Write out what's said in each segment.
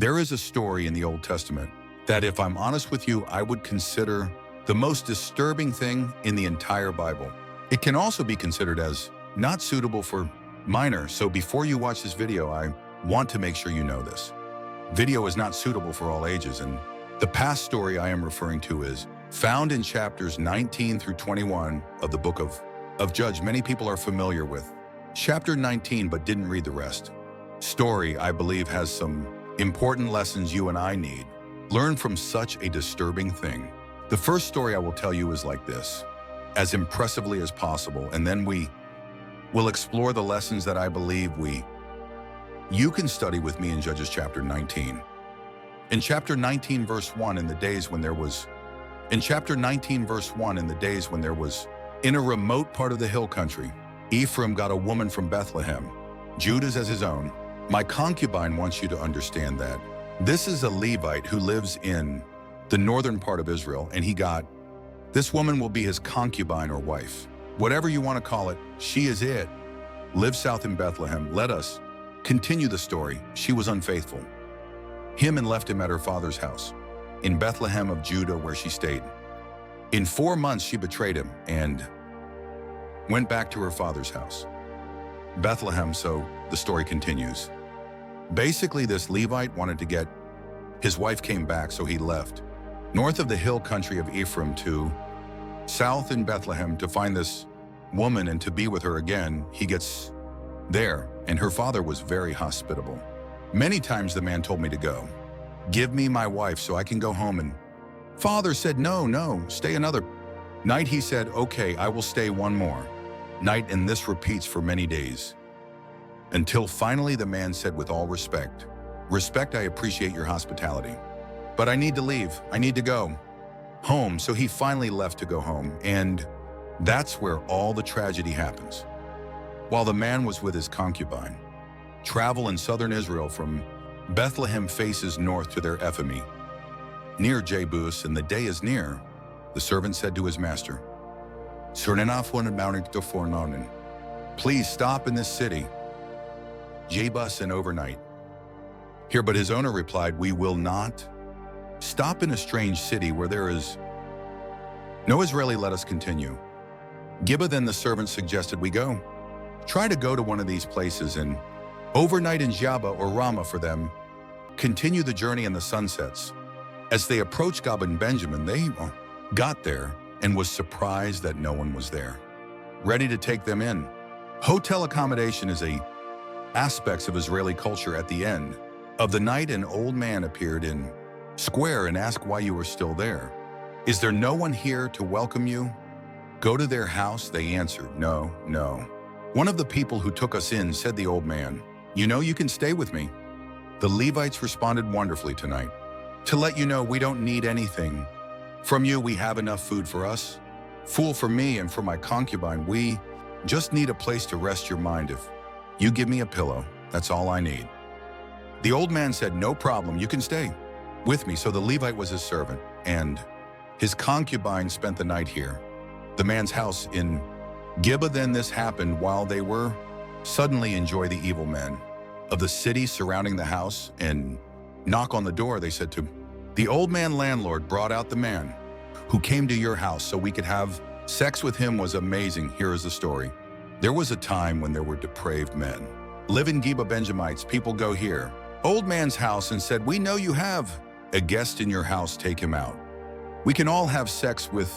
There is a story in the Old Testament that, if I'm honest with you, I would consider the most disturbing thing in the entire Bible. It can also be considered as not suitable for minors, so before you watch this video, I want to make sure you know this. Video is not suitable for all ages, and the past story I am referring to is found in chapters 19 through 21 of the book of Judges. Many people are familiar with chapter 19 but didn't read the rest. Story, I believe, has some important lessons you and I need. Learn from such a disturbing thing. The first story I will tell you is like this, as impressively as possible, and then we will explore the lessons that I believe you can study with me in Judges chapter 19. In chapter 19 verse 1, in chapter 19 verse 1, in a remote part of the hill country, Ephraim got a woman from Bethlehem, Judah's as his own. My concubine wants you to understand that this is a Levite who lives in the northern part of Israel, and this woman will be his concubine or wife. Whatever you want to call it, she is it. Lives south in Bethlehem. Let us continue the story. She was unfaithful him and left him at her father's house in Bethlehem of Judah, where she stayed. In 4 months, she betrayed him and went back to her father's house, Bethlehem. So the story continues. Basically, this Levite wanted to get his wife came back, so he left north of the hill country of Ephraim to south in Bethlehem to find this woman and to be with her again. He gets there, and her father was very hospitable. Many times the man told me to go. Give me my wife so I can go home, and father said, no, stay another night. He said, okay, I will stay one more night, and this repeats for many days. Until finally the man said, with all respect, I appreciate your hospitality, but I need to leave. I need to go home. So he finally left to go home, and that's where all the tragedy happens. While the man was with his concubine, travel in southern Israel from Bethlehem faces north to their Ephraim, near Jebus, and the day is near. The servant said to his master, please stop in this city, Jebus, and overnight here. But his owner replied, we will not stop in a strange city where there is no Israeli. Let us continue. Gibeah. Then the servant suggested we go. Try to go to one of these places and overnight in Jabba or Ramah for them. Continue the journey in the sunsets. As they approached Gab and Benjamin, they got there and was surprised that no one was there, ready to take them in. Hotel accommodation is aspects of Israeli culture. At the end of the night, an old man appeared in square and asked why you were still there. Is there no one here to welcome you? Go to their house, they answered. No. One of the people who took us in said, the old man, you can stay with me. The Levites responded, wonderfully tonight. To let you know, we don't need anything from you. We have enough food for us. Fool, for me and for my concubine, we just need a place to rest your mind. If you give me a pillow, that's all I need. The old man said, no problem, you can stay with me. So the Levite was his servant, and his concubine spent the night here, the man's house in Gibeah. Then this happened while they were suddenly enjoy the evil men of the city surrounding the house and knock on the door. They said to the old man, landlord brought out the man who came to your house so we could have sex with him. Was amazing. Here is the story. There was a time when there were depraved men live in Gibeah. Benjamites, people go here, old man's house, and said, we know you have a guest in your house, take him out. We can all have sex with.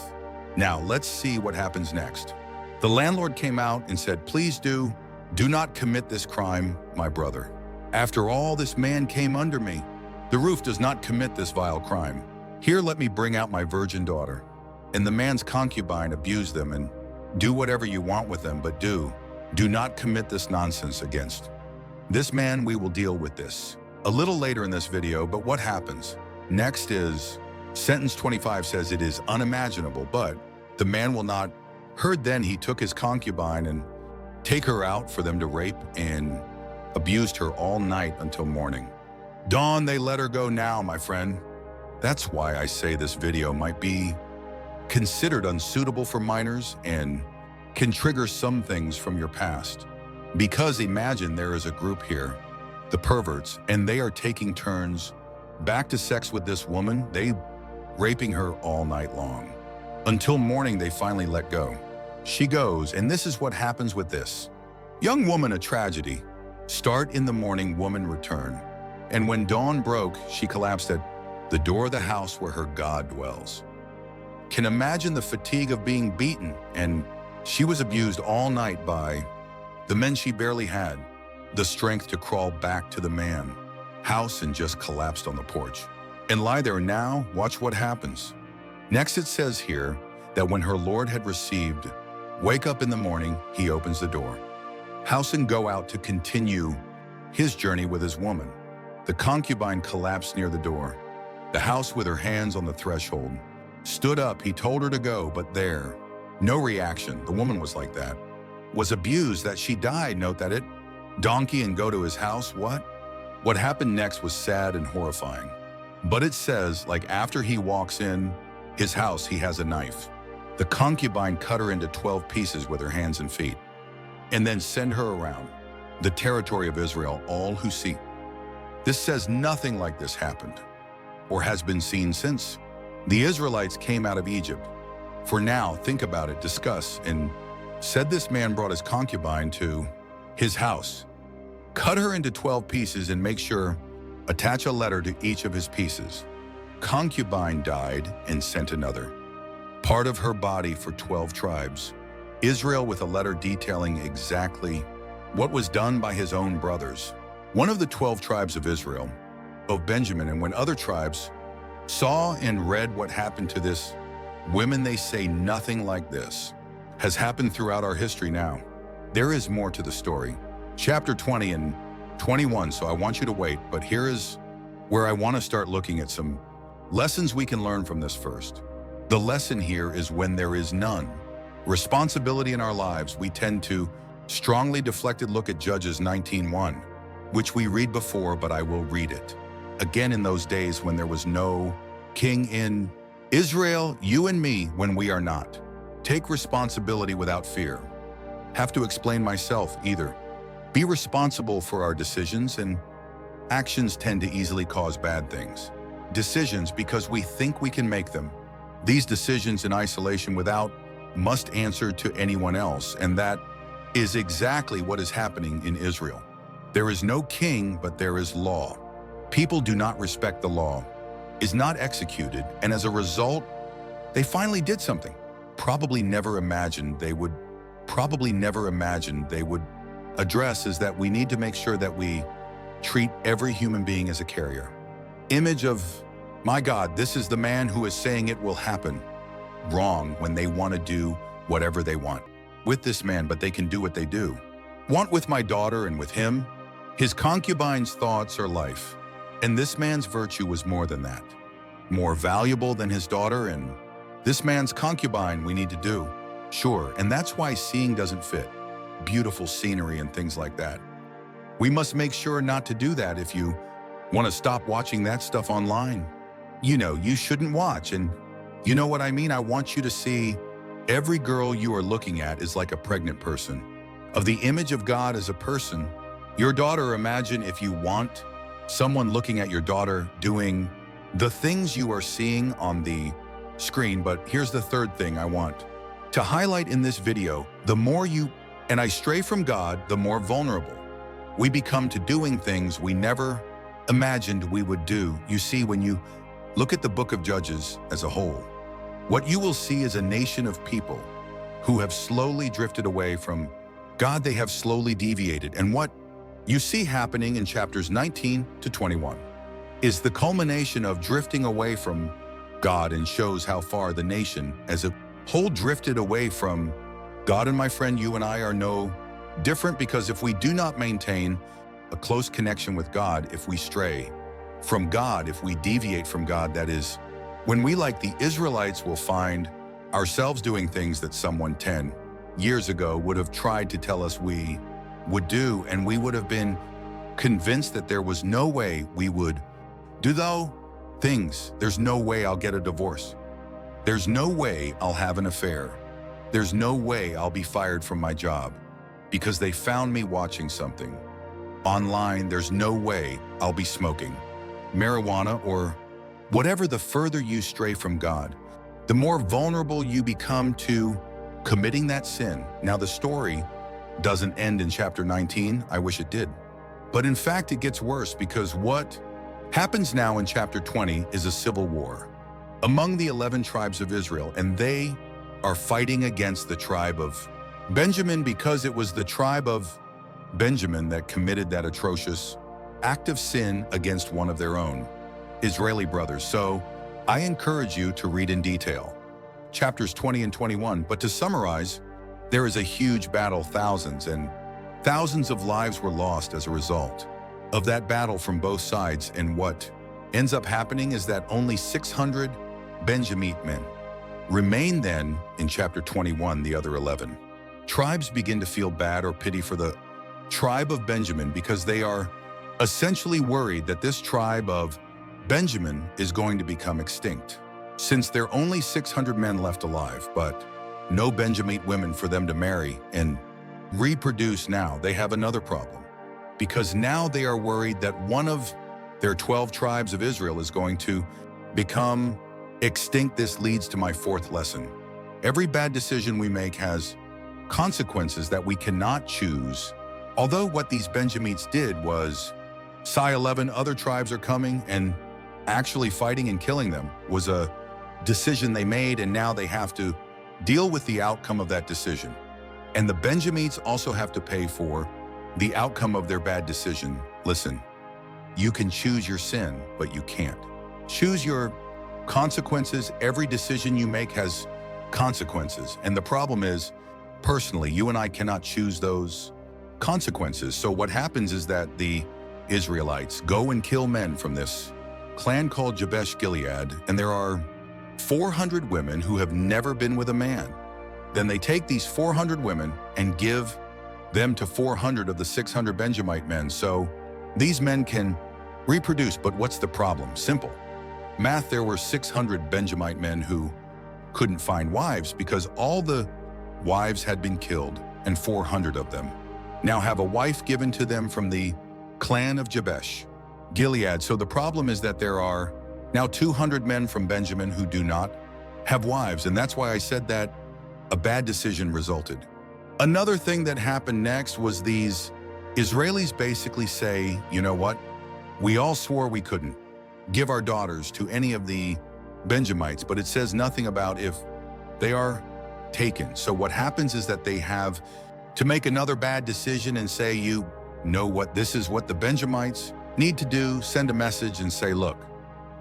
Now let's see what happens next. The landlord came out and said, please do not commit this crime, my brother. After all, this man came under me. The roof does not commit this vile crime. Here, let me bring out my virgin daughter. And the man's concubine abused them, and do whatever you want with them, but do not commit this nonsense against this man. We will deal with this a little later in this video. But what happens next is sentence 25 says, it is unimaginable, but the man will not heard. Then he took his concubine and take her out for them to rape, and abused her all night until morning. Dawn, they let her go. Now, my friend, that's why I say this video might be considered unsuitable for minors and can trigger some things from your past. Because imagine there is a group here, the perverts, and they are taking turns back to sex with this woman. They raping her all night long. Until morning, they finally let go. She goes, and this is what happens with this young woman, a tragedy. Start in the morning, woman return. And when dawn broke, she collapsed at the door of the house where her God dwells. Can imagine the fatigue of being beaten, and she was abused all night by the men she barely had the strength to crawl back to the man house and just collapsed on the porch and lie there. Now watch what happens. Next it says here that when her Lord had received, wake up in the morning, he opens the door house and go out to continue his journey with his woman. The concubine collapsed near the door. The house, with her hands on the threshold, stood up. He told her to go, but there, no reaction. The woman was like that. Was abused that she died. Note that it. Donkey and go to his house. What happened next was sad and horrifying. But it says, like after he walks in his house, he has a knife. The concubine cut her into 12 pieces with her hands and feet, and then send her around the territory of Israel, all who see. This says nothing like this happened or has been seen since the Israelites came out of Egypt. For now, think about it, discuss, and said this man brought his concubine to his house, cut her into 12 pieces and make sure attach a letter to each of his pieces. Concubine died and sent another part of her body for 12 tribes. Israel with a letter detailing exactly what was done by his own brothers. One of the 12 tribes of Israel, of Benjamin, and when other tribes saw and read what happened to this women, they say nothing like this has happened throughout our history now. There is more to the story. Chapter 20 and 21, so I want you to wait, but here is where I want to start looking at some lessons we can learn from this first. The lesson here is when there is none responsibility in our lives, we tend to strongly deflected. Look at Judges 19:1, which we read before, but I will read it again. In those days when there was no king in Israel, you and me, when we are not, take responsibility without fear. Have to explain myself either. Be responsible for our decisions, and actions tend to easily cause bad things. Decisions because we think we can make them. These decisions in isolation without must answer to anyone else, and that is exactly what is happening in Israel. There is no king, but there is law. People do not respect the law, is not executed, and as a result, they finally did something. Probably never imagined they would address is that we need to make sure that we treat every human being as a carrier. Image of, my God, this is the man who is saying it will happen. Wrong when they want to do whatever they want with this man, but they can do what they do. Want with my daughter and with him. His concubine's thoughts are life. And this man's virtue was more than that. More valuable than his daughter and this man's concubine we need to do. Sure, and that's why seeing doesn't fit. Beautiful scenery and things like that. We must make sure not to do that. If you want to stop watching that stuff online, you shouldn't watch. And you know what I mean? I want you to see every girl you are looking at is like a pregnant person. Of the image of God as a person, your daughter, imagine if you want someone looking at your daughter doing the things you are seeing on the screen. But here's the third thing I want to highlight in this video. The more you and I stray from God, the more vulnerable we become to doing things we never imagined we would do. You see, when you look at the book of Judges as a whole, what you will see is a nation of people who have slowly drifted away from God. They have slowly deviated. And what you see happening in chapters 19 to 21 is the culmination of drifting away from God, and shows how far the nation as a whole drifted away from God. And my friend, you and I are no different, because if we do not maintain a close connection with God, if we stray from God, if we deviate from God, that is when we, like the Israelites, will find ourselves doing things that someone 10 years ago would have tried to tell us we would do, and we would have been convinced that there was no way we would do those things. There's no way I'll get a divorce. There's no way I'll have an affair. There's no way I'll be fired from my job because they found me watching something. online, there's no way I'll be smoking marijuana or whatever. The further you stray from God, the more vulnerable you become to committing that sin. Now, the story doesn't end in chapter 19. I wish it did. But in fact, it gets worse, because what happens now in chapter 20 is a civil war among the 11 tribes of Israel, and they are fighting against the tribe of Benjamin, because it was the tribe of Benjamin that committed that atrocious act of sin against one of their own Israeli brothers. So I encourage you to read in detail chapters 20 and 21. But to summarize, there is a huge battle. Thousands and thousands of lives were lost as a result of that battle from both sides. And what ends up happening is that only 600 Benjamite men remain. Then in chapter 21, the other 11 tribes begin to feel bad or pity for the tribe of Benjamin, because they are essentially worried that this tribe of Benjamin is going to become extinct, since there are only 600 men left alive, but no Benjamite women for them to marry and reproduce. Now they have another problem, because now they are worried that one of their 12 tribes of Israel is going to become extinct. This leads to my fourth lesson. Every bad decision we make has consequences that we cannot choose. Although what these Benjamites did was, Psi 11 other tribes are coming and actually fighting and killing them, was a decision they made, and now they have to deal with the outcome of that decision. And the Benjamites also have to pay for the outcome of their bad decision. Listen, you can choose your sin, but you can't choose your consequences. Every decision you make has consequences. And the problem is, personally, you and I cannot choose those consequences. So what happens is that the Israelites go and kill men from this clan called Jabesh Gilead, and there are 400 women who have never been with a man. Then they take these 400 women and give them to 400 of the 600 Benjamite men, so these men can reproduce. But what's the problem? Simple math. There were 600 Benjamite men who couldn't find wives, because all the wives had been killed, and 400 of them now have a wife given to them from the clan of Jabesh Gilead. So the problem is that there are now 200 men from Benjamin who do not have wives, and that's why I said that a bad decision resulted. Another thing that happened next was these Israelis basically say, you know what? We all swore we couldn't give our daughters to any of the Benjamites, but it says nothing about if they are taken. So what happens is that they have to make another bad decision and say, you know what, this is what the Benjamites need to do. Send a message and say, look,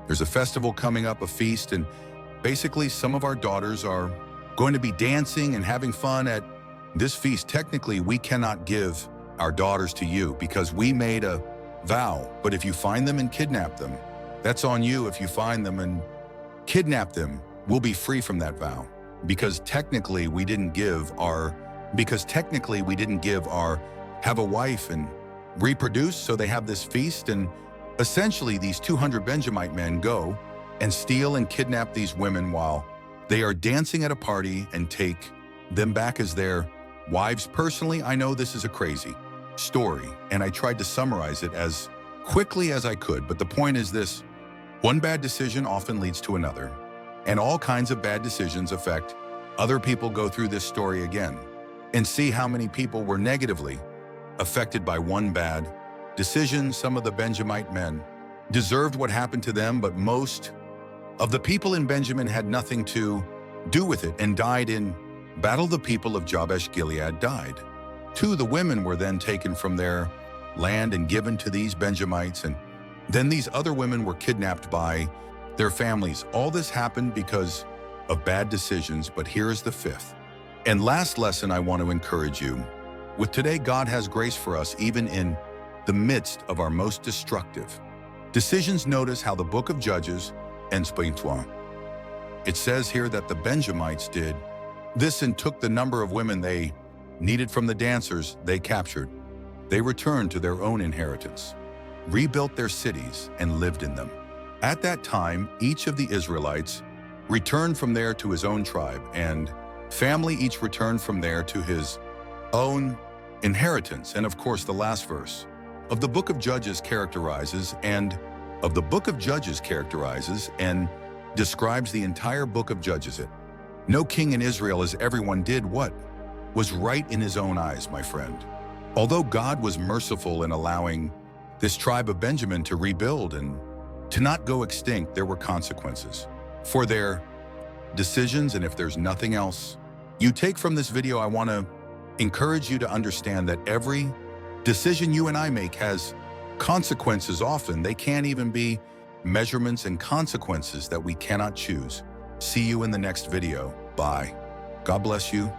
there's a festival coming up, a feast, and basically some of our daughters are going to be dancing and having fun at this feast. Technically, we cannot give our daughters to you because we made a vow, but if you find them and kidnap them, that's on you. If you find them and kidnap them, we'll be free from that vow, because technically we didn't give our have a wife and reproduce. So they have this feast, and essentially these 200 Benjamite men go and steal and kidnap these women while they are dancing at a party and take them back as their wives. Personally, I know this is a crazy story, and I tried to summarize it as quickly as I could, but the point is this: one bad decision often leads to another, and all kinds of bad decisions affect other people. Go through this story again and see how many people were negatively affected by one bad decision. Some of the Benjamite men deserved what happened to them, but most of the people in Benjamin had nothing to do with it and died in battle. The people of Jabesh Gilead died. 2 of the women were then taken from their land and given to these Benjamites, and then these other women were kidnapped by their families. All this happened because of bad decisions. But here is the 5th and last lesson I want to encourage you with today. God has grace for us even in the midst of our most destructive decisions. Notice how the book of Judges inspirational. It says here that the Benjamites did this and took the number of women they needed from the dancers they captured. They returned to their own inheritance, rebuilt their cities, and lived in them. At that time, each of the Israelites returned from there to his own tribe and family. Each returned from there to his own inheritance. And of course, the last verse of the book of Judges characterizes and describes the entire book of Judges it. No king in Israel, as everyone did what was right in his own eyes, my friend. Although God was merciful in allowing this tribe of Benjamin to rebuild and to not go extinct, there were consequences for their decisions. And if there's nothing else you take from this video, I want to encourage you to understand that every decision you and I make has consequences. Often they can't even be measurements and consequences that we cannot choose. See you in the next video. Bye. God bless you.